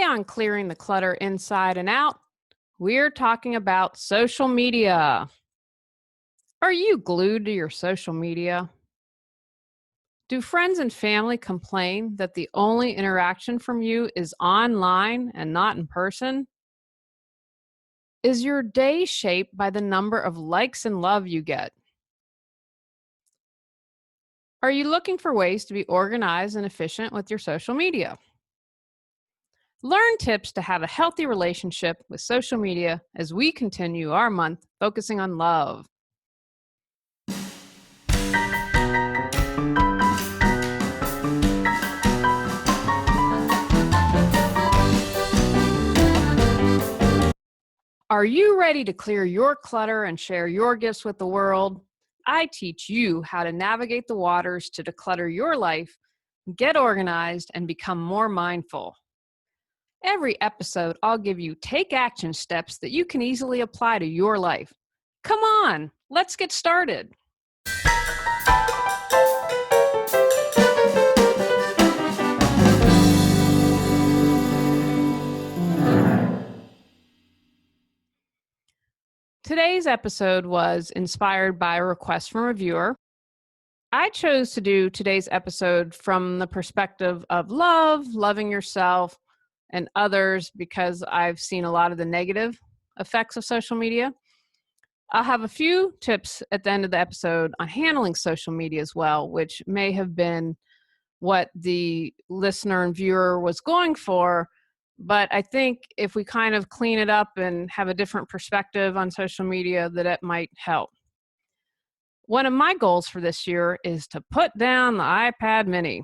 Today on Clearing the Clutter Inside and Out, we're talking about social media. Are you glued to your social media? Do friends and family complain that the only interaction from you is online and not in person? Is your day shaped by the number of likes and love you get? Are you looking for ways to be organized and efficient with your social media? Learn tips to have a healthy relationship with social media as we continue our month focusing on love. Are you ready to clear your clutter and share your gifts with the world? I teach you how to navigate the waters to declutter your life, get organized, and become more mindful. Every episode, I'll give you take action steps that you can easily apply to your life. Come on, let's get started. Today's episode was inspired by a request from a viewer. I chose to do today's episode from the perspective of love, loving yourself, and others because I've seen a lot of the negative effects of social media. I'll have a few tips at the end of the episode on handling social media as well, which may have been what the listener and viewer was going for. But I think if we kind of clean it up and have a different perspective on social media, that it might help. One of my goals for this year is to put down the iPad mini.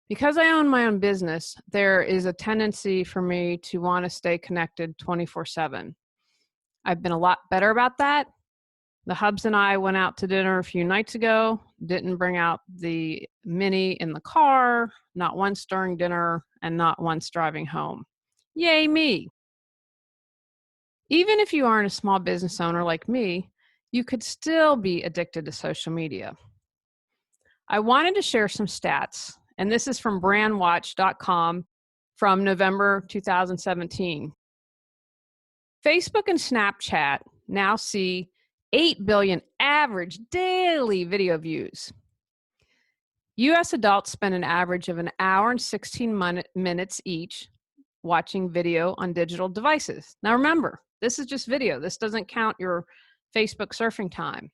Because I own my own business, there is a tendency for me to want to stay connected 24/7. I've been a lot better about that. The hubs and I went out to dinner a few nights ago, didn't bring out the mini in the car, not once during dinner, and not once driving home. Yay me! Even if you aren't a small business owner like me, you could still be addicted to social media. I wanted to share some stats, and this is from brandwatch.com from November 2017. Facebook and Snapchat now see 8 billion average daily video views. US adults spend an average of an hour and 16 minutes each watching video on digital devices. Now remember, this is just video. This doesn't count your Facebook surfing time.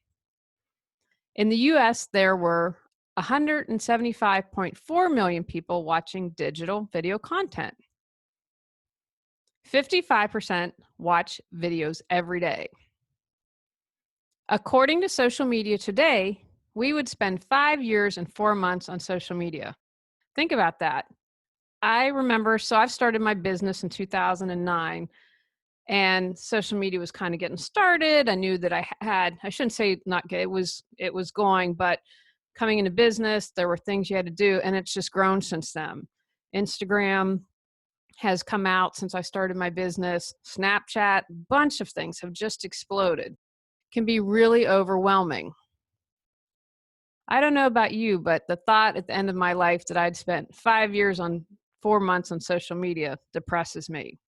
In the US, there were 175.4 million people watching digital video content. 55% watch videos every day. According to Social Media Today, we would spend 5 years and 4 months on social media. Think about that. I remember, so I've started my business in 2009, and social media was kind of getting started. I knew that I shouldn't say not get, it was going, but coming into business, there were things you had to do, and it's just grown since then. Instagram has come out since I started my business. Snapchat, bunch of things have just exploded. Can be really overwhelming. I don't know about you, but the thought at the end of my life that I'd spent 5 years on 4 months on social media depresses me.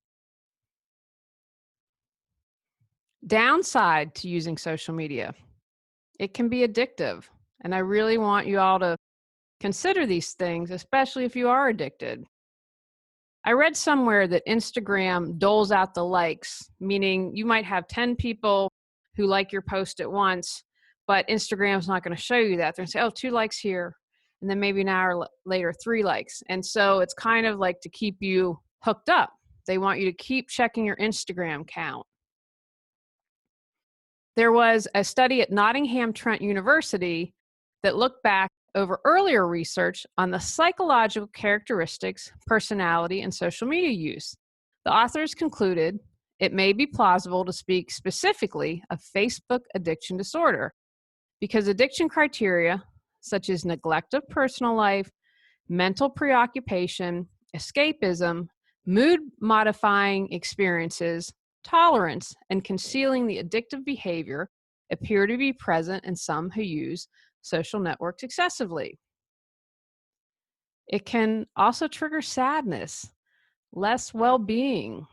Downside to using social media: it can be addictive. And I really want you all to consider these things, especially if you are addicted. I read somewhere that Instagram doles out the likes, meaning you might have 10 people who like your post at once, but Instagram's not going to show you that. They're going to say, oh, 2 likes here, and then maybe an hour later, 3 likes. And so it's kind of like to keep you hooked up. They want you to keep checking your Instagram count. There was a study at Nottingham Trent University that looked back over earlier research on the psychological characteristics, personality, and social media use. The authors concluded it may be plausible to speak specifically of Facebook addiction disorder because addiction criteria such as neglect of personal life, mental preoccupation, escapism, mood-modifying experiences, tolerance, and concealing the addictive behavior appear to be present in some who use social networks excessively. It can also trigger sadness, less well-being.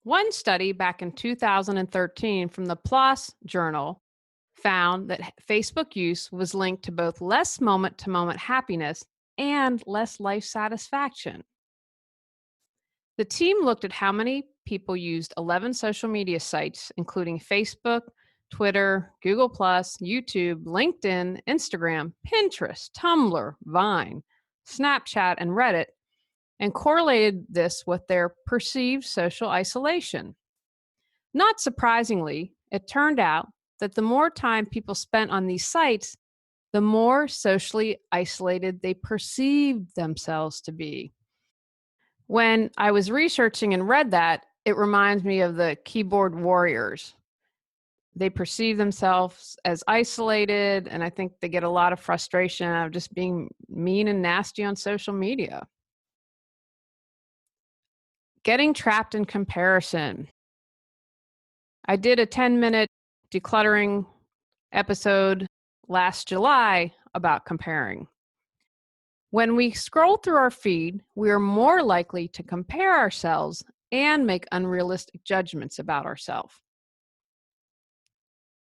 One study back in 2013 from the PLOS journal found that Facebook use was linked to both less moment to moment happiness and less life satisfaction. The team looked at how many people used 11 social media sites, including Facebook, Twitter, Google, YouTube, LinkedIn, Instagram, Pinterest, Tumblr, Vine, Snapchat, and Reddit, and correlated this with their perceived social isolation. Not surprisingly, it turned out that the more time people spent on these sites, the more socially isolated they perceived themselves to be. When I was researching and read that, it reminds me of the keyboard warriors. They perceive themselves as isolated, and I think they get a lot of frustration out of just being mean and nasty on social media. Getting trapped in comparison. I did a 10-minute decluttering episode last July about comparing. When we scroll through our feed, we are more likely to compare ourselves and make unrealistic judgments about ourselves.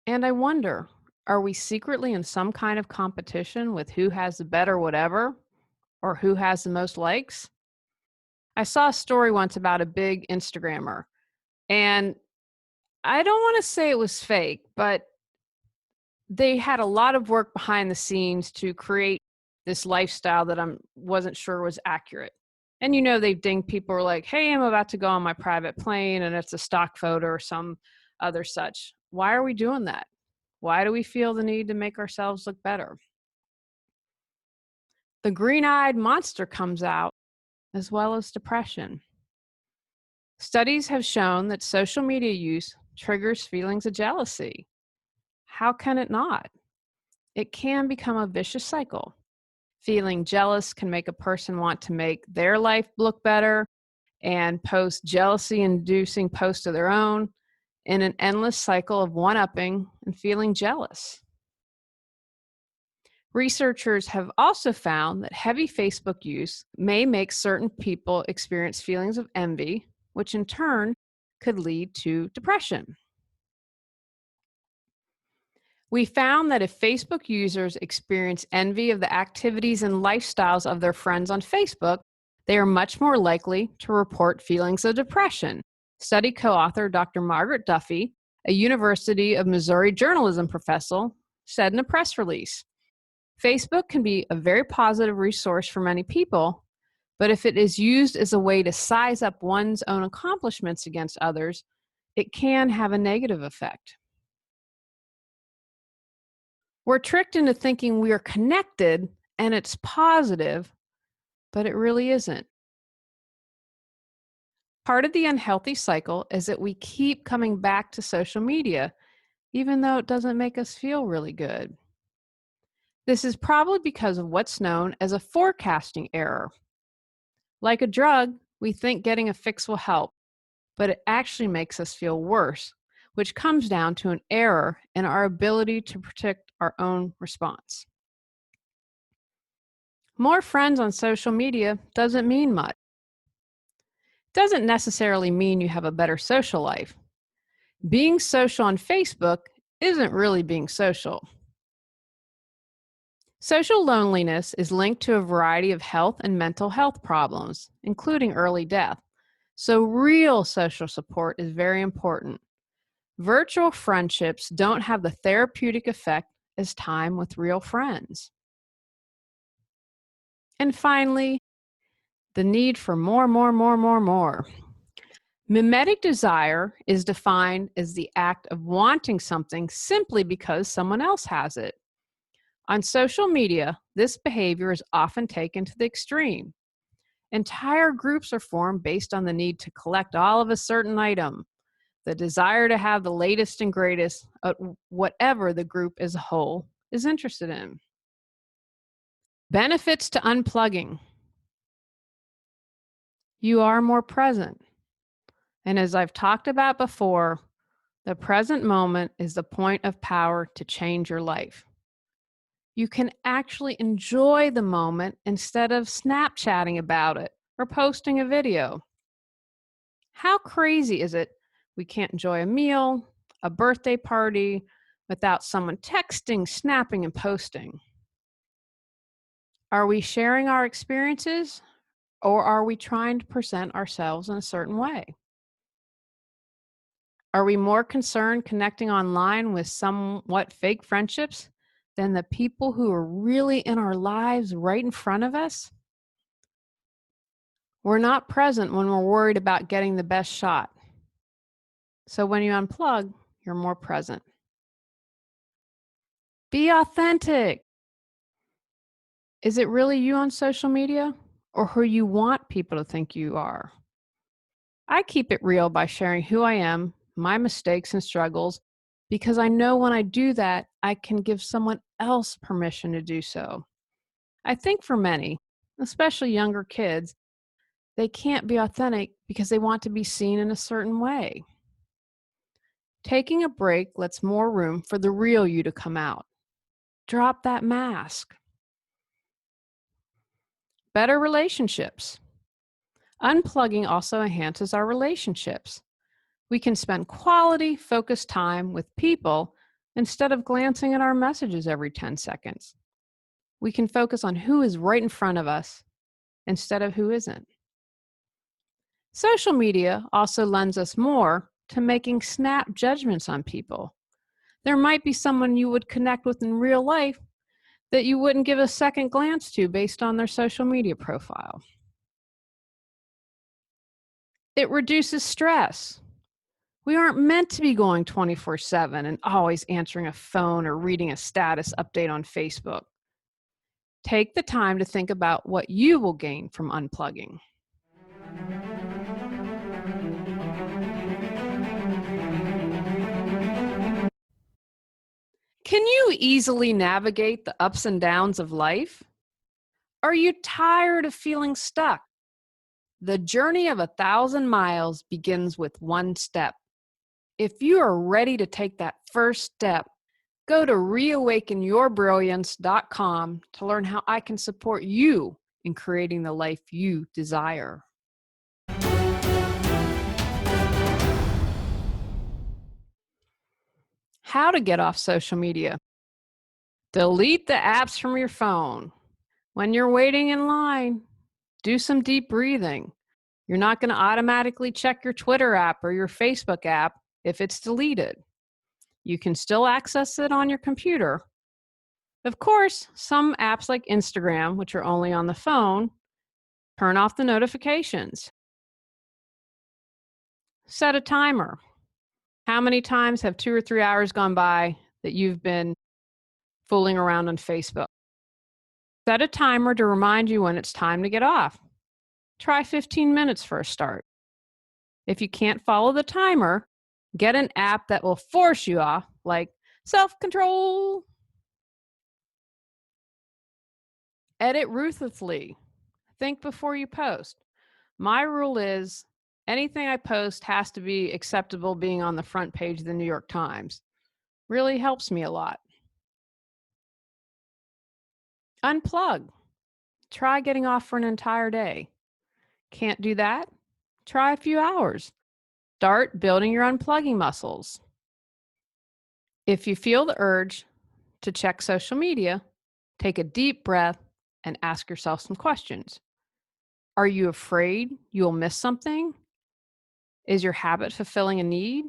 And I wonder, are we secretly in some kind of competition with who has the better whatever or who has the most likes? I saw a story once about a big Instagrammer, and I don't want to say it was fake, but they had a lot of work behind the scenes to create this lifestyle that I wasn't sure was accurate. And they ding people are like, hey, I'm about to go on my private plane, and it's a stock photo or some other such. Why are we doing that? Why do we feel the need to make ourselves look better? The green-eyed monster comes out, as well as depression. Studies have shown that social media use triggers feelings of jealousy. How can it not? It can become a vicious cycle. Feeling jealous can make a person want to make their life look better and post jealousy-inducing posts of their own in an endless cycle of one-upping and feeling jealous. Researchers have also found that heavy Facebook use may make certain people experience feelings of envy, which in turn could lead to depression. We found that if Facebook users experience envy of the activities and lifestyles of their friends on Facebook, they are much more likely to report feelings of depression. Study co-author Dr. Margaret Duffy, a University of Missouri journalism professor, said in a press release. Facebook can be a very positive resource for many people, but if it is used as a way to size up one's own accomplishments against others, it can have a negative effect. We're tricked into thinking we are connected and it's positive, but it really isn't. Part of the unhealthy cycle is that we keep coming back to social media, even though it doesn't make us feel really good. This is probably because of what's known as a forecasting error. Like a drug, we think getting a fix will help, but it actually makes us feel worse, which comes down to an error in our ability to predict our own response. More friends on social media doesn't mean much. It doesn't necessarily mean you have a better social life. Being social on Facebook isn't really being social. Social loneliness is linked to a variety of health and mental health problems, including early death. So real social support is very important. Virtual friendships don't have the therapeutic effect as time with real friends. And finally, the need for more. Mimetic desire is defined as the act of wanting something simply because someone else has it. On social media, this behavior is often taken to the extreme. Entire groups are formed based on the need to collect all of a certain item, the desire to have the latest and greatest at whatever the group as a whole is interested in. Benefits to unplugging. You are more present. And as I've talked about before, the present moment is the point of power to change your life. You can actually enjoy the moment instead of Snapchatting about it or posting a video. How crazy is it we can't enjoy a meal, a birthday party, without someone texting, snapping, and posting? Are we sharing our experiences or are we trying to present ourselves in a certain way? Are we more concerned connecting online with somewhat fake friendships than the people who are really in our lives right in front of us? We're not present when we're worried about getting the best shot. So when you unplug, you're more present. Be authentic. Is it really you on social media or who you want people to think you are? I keep it real by sharing who I am, my mistakes and struggles, because I know when I do that, I can give someone else permission to do so. I think for many, especially younger kids, they can't be authentic because they want to be seen in a certain way. Taking a break lets more room for the real you to come out. Drop that mask. Better relationships. Unplugging also enhances our relationships. We can spend quality, focused time with people instead of glancing at our messages every 10 seconds. We can focus on who is right in front of us instead of who isn't. Social media also lends us more to making snap judgments on people. There might be someone you would connect with in real life that you wouldn't give a second glance to based on their social media profile. It reduces stress. We aren't meant to be going 24/7 and always answering a phone or reading a status update on Facebook. Take the time to think about what you will gain from unplugging. Can you easily navigate the ups and downs of life? Are you tired of feeling stuck? The journey of 1,000 miles begins with one step. If you are ready to take that first step, go to reawakenyourbrilliance.com to learn how I can support you in creating the life you desire. How to get off social media. Delete the apps from your phone. When you're waiting in line, do some deep breathing. You're not going to automatically check your Twitter app or your Facebook app if it's deleted. You can still access it on your computer. Of course, some apps like Instagram, which are only on the phone, turn off the notifications. Set a timer. How many times have 2 or 3 hours gone by that you've been fooling around on Facebook? Set a timer to remind you when it's time to get off. Try 15 minutes for a start. If you can't follow the timer, get an app that will force you off, like self-control. Edit ruthlessly. Think before you post. My rule is anything I post has to be acceptable being on the front page of the New York Times. Really helps me a lot. Unplug. Try getting off for an entire day. Can't do that? Try a few hours. Start building your unplugging muscles. If you feel the urge to check social media, take a deep breath and ask yourself some questions. Are you afraid you'll miss something? Is your habit fulfilling a need?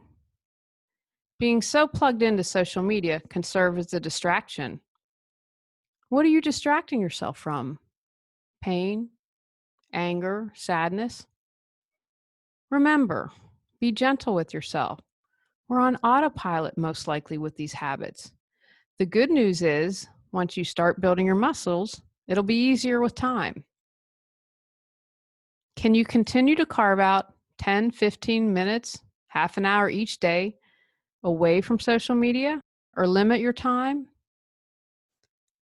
Being so plugged into social media can serve as a distraction. What are you distracting yourself from? Pain, anger, sadness? Remember, be gentle with yourself. We're on autopilot most likely with these habits. The good news is, once you start building your muscles, it'll be easier with time. Can you continue to carve out 10, 15 minutes, half an hour each day away from social media or limit your time?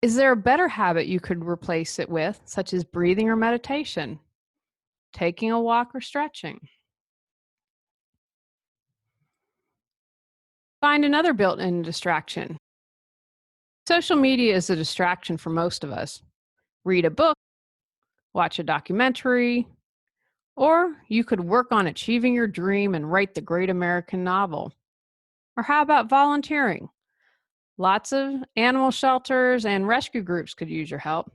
Is there a better habit you could replace it with, such as breathing or meditation, taking a walk or stretching? Find another built-in distraction. Social media is a distraction for most of us. Read a book, watch a documentary, Or you could work on achieving your dream and write the great American novel. Or how about volunteering? Lots of animal shelters and rescue groups could use your help.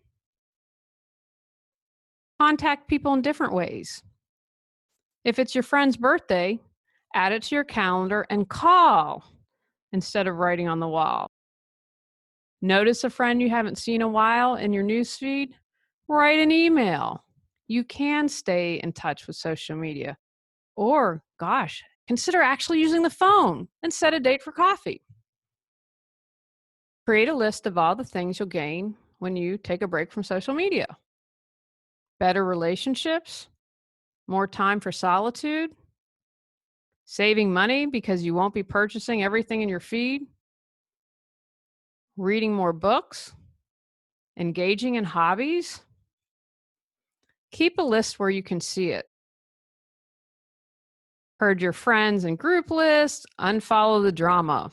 Contact people in different ways. If it's your friend's birthday, add it to your calendar and call instead of writing on the wall. Notice a friend you haven't seen a while in your newsfeed? Write an email. You can stay in touch with social media. Or, gosh, consider actually using the phone and set a date for coffee. Create a list of all the things you'll gain when you take a break from social media: better relationships, more time for solitude, saving money because you won't be purchasing everything in your feed, reading more books, engaging in hobbies. Keep a list where you can see it. Purge your friends and group lists, unfollow the drama.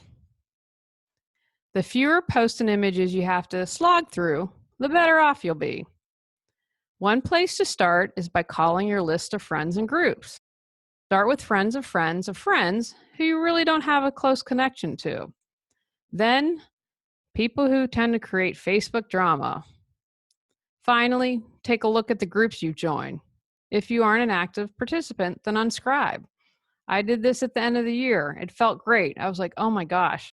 The fewer posts and images you have to slog through, the better off you'll be. One place to start is by calling your list of friends and groups. Start with friends of friends of friends who you really don't have a close connection to. Then, people who tend to create Facebook drama. Finally, take a look at the groups you join. If you aren't an active participant, then unscribe. I did this at the end of the year. It felt great. I was like, oh my gosh,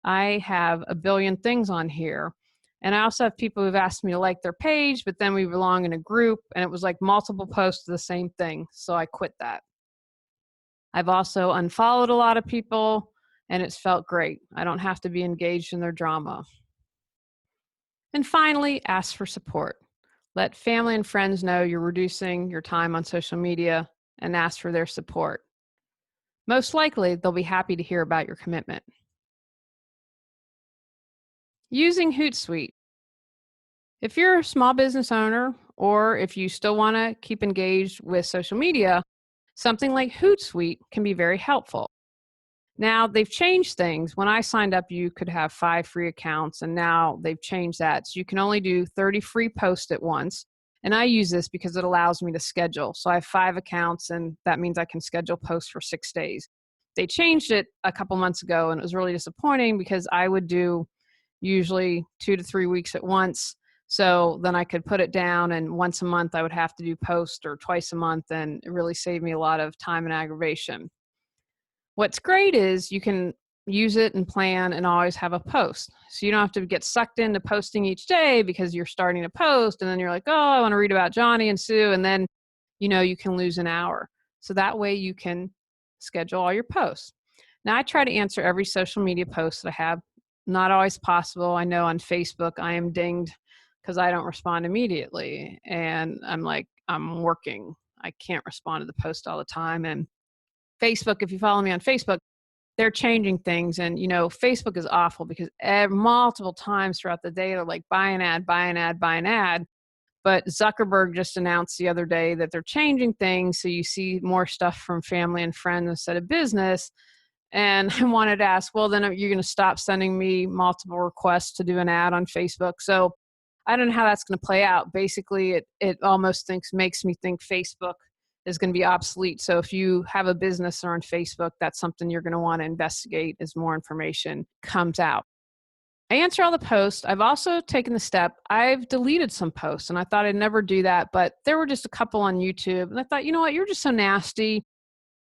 I have a billion things on here. And I also have people who've asked me to like their page, but then we belong in a group and it was like multiple posts of the same thing. So I quit that. I've also unfollowed a lot of people and it's felt great. I don't have to be engaged in their drama. And finally, ask for support. Let family and friends know you're reducing your time on social media and ask for their support. Most likely, they'll be happy to hear about your commitment. Using Hootsuite. If you're a small business owner or if you still want to keep engaged with social media, something like Hootsuite can be very helpful. Now, they've changed things. When I signed up, you could have 5 free accounts, and now they've changed that. So you can only do 30 free posts at once. And I use this because it allows me to schedule. So I have 5 accounts, and that means I can schedule posts for 6 days. They changed it a couple months ago, and it was really disappointing because I would do usually 2 to 3 weeks at once. So then I could put it down, and once a month I would have to do post or twice a month, and it really saved me a lot of time and aggravation. What's great is you can use it and plan and always have a post. So you don't have to get sucked into posting each day because you're starting to post and then you're like, oh, I want to read about Johnny and Sue. And then, you can lose an hour. So that way you can schedule all your posts. Now I try to answer every social media post that I have. Not always possible. I know on Facebook I am dinged because I don't respond immediately. And I'm like, I'm working. I can't respond to the post all the time. And Facebook, if you follow me on Facebook, they're changing things. And, Facebook is awful because multiple times throughout the day, they're like, buy an ad, buy an ad, buy an ad. But Zuckerberg just announced the other day that they're changing things. So you see more stuff from family and friends instead of business. And I wanted to ask, well, then you're going to stop sending me multiple requests to do an ad on Facebook. So I don't know how that's going to play out. Basically, it almost makes me think Facebook is going to be obsolete. So if you have a business or on Facebook, that's something you're going to want to investigate as more information comes out. I answer all the posts. I've also taken the step. I've deleted some posts and I thought I'd never do that, but there were just a couple on YouTube. And I thought, you know what, you're just so nasty.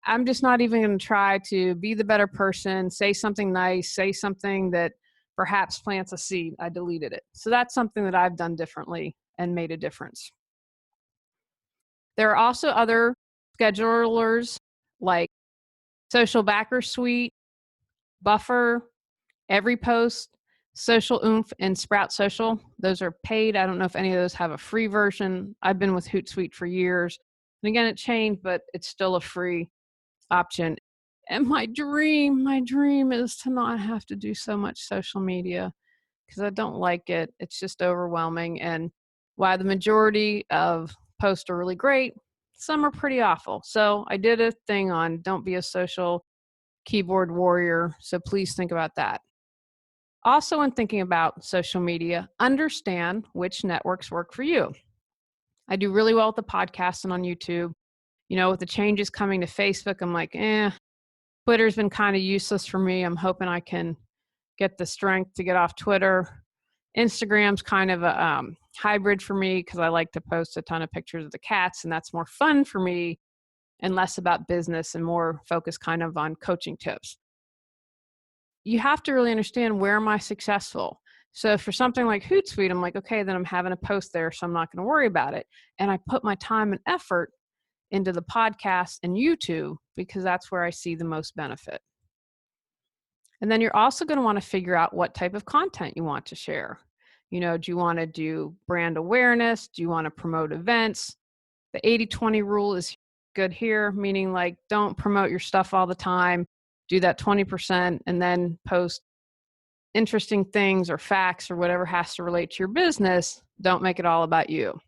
I'm just not even going to try to be the better person, say something nice, say something that perhaps plants a seed. I deleted it. So that's something that I've done differently and made a difference. There are also other schedulers like Social Backer Suite, Buffer, Every Post, Social Oomph, and Sprout Social. Those are paid. I don't know if any of those have a free version. I've been with Hootsuite for years. And again, it changed, but it's still a free option. And my dream is to not have to do so much social media because I don't like it. It's just overwhelming. And while the majority of posts are really great, some are pretty awful. So I did a thing on don't be a social keyboard warrior. So please think about that. Also, when thinking about social media, understand which networks work for you. I do really well with the podcast and on YouTube. With the changes coming to Facebook, I'm like, Twitter's been kind of useless for me. I'm hoping I can get the strength to get off Twitter. Instagram's kind of a hybrid for me because I like to post a ton of pictures of the cats, and that's more fun for me and less about business and more focused kind of on coaching tips. You have to really understand, where am I successful? So for something like Hootsuite, I'm like, okay, then I'm having a post there, so I'm not going to worry about it. And I put my time and effort into the podcast and YouTube because that's where I see the most benefit. And then you're also going to want to figure out what type of content you want to share. Do you want to do brand awareness? Do you want to promote events? The 80-20 rule is good here, meaning like, don't promote your stuff all the time. Do that 20% and then post interesting things or facts or whatever has to relate to your business. Don't make it all about you.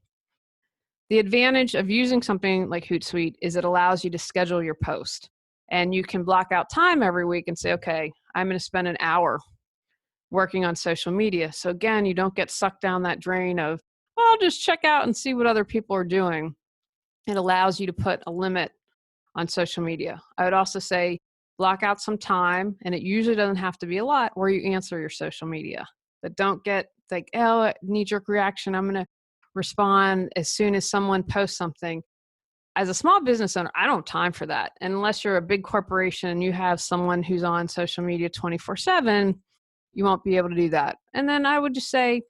The advantage of using something like Hootsuite is it allows you to schedule your post, and you can block out time every week and say, okay, I'm going to spend an hour working on social media. So again, you don't get sucked down that drain of, well, I'll just check out and see what other people are doing. It allows you to put a limit on social media. I would also say block out some time, and it usually doesn't have to be a lot, where you answer your social media. But don't get like, oh, knee-jerk reaction. I'm going to respond as soon as someone posts something. As a small business owner, I don't have time for that. And unless you're a big corporation and you have someone who's on social media 24/7, you won't be able to do that. And then I would just say,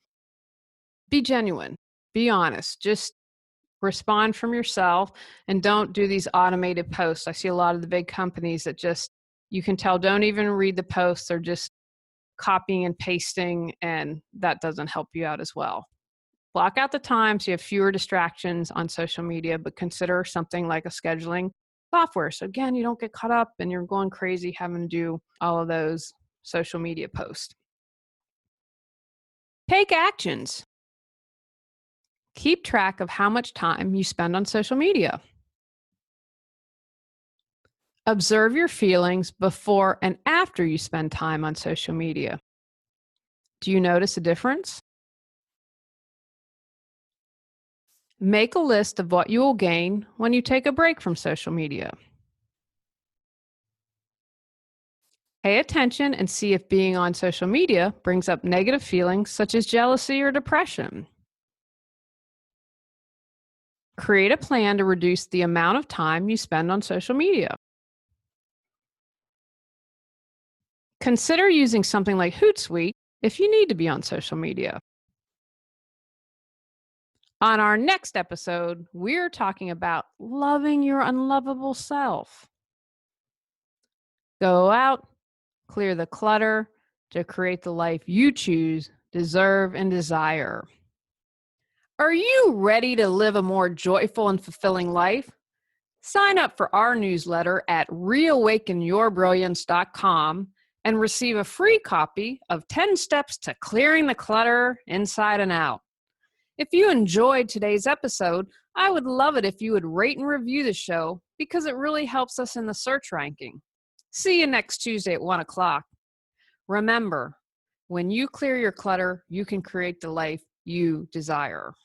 be genuine, be honest, just respond from yourself, and don't do these automated posts. I see a lot of the big companies that just, you can tell, don't even read the posts. They're just copying and pasting, and that doesn't help you out as well. Block out the time so you have fewer distractions on social media, but consider something like a scheduling software. So again, you don't get caught up and you're going crazy having to do all of those social media posts. Take actions. Keep track of how much time you spend on social media. Observe your feelings before and after you spend time on social media. Do you notice a difference? Make a list of what you will gain when you take a break from social media. Pay attention and see if being on social media brings up negative feelings such as jealousy or depression. Create a plan to reduce the amount of time you spend on social media. Consider using something like Hootsuite if you need to be on social media. On our next episode, we're talking about loving your unlovable self. Go out, clear the clutter to create the life you choose, deserve, and desire. Are you ready to live a more joyful and fulfilling life? Sign up for our newsletter at reawakenyourbrilliance.com and receive a free copy of 10 Steps to Clearing the Clutter Inside and Out. If you enjoyed today's episode, I would love it if you would rate and review the show because it really helps us in the search ranking. See you next Tuesday at 1 o'clock. Remember, when you clear your clutter, you can create the life you desire.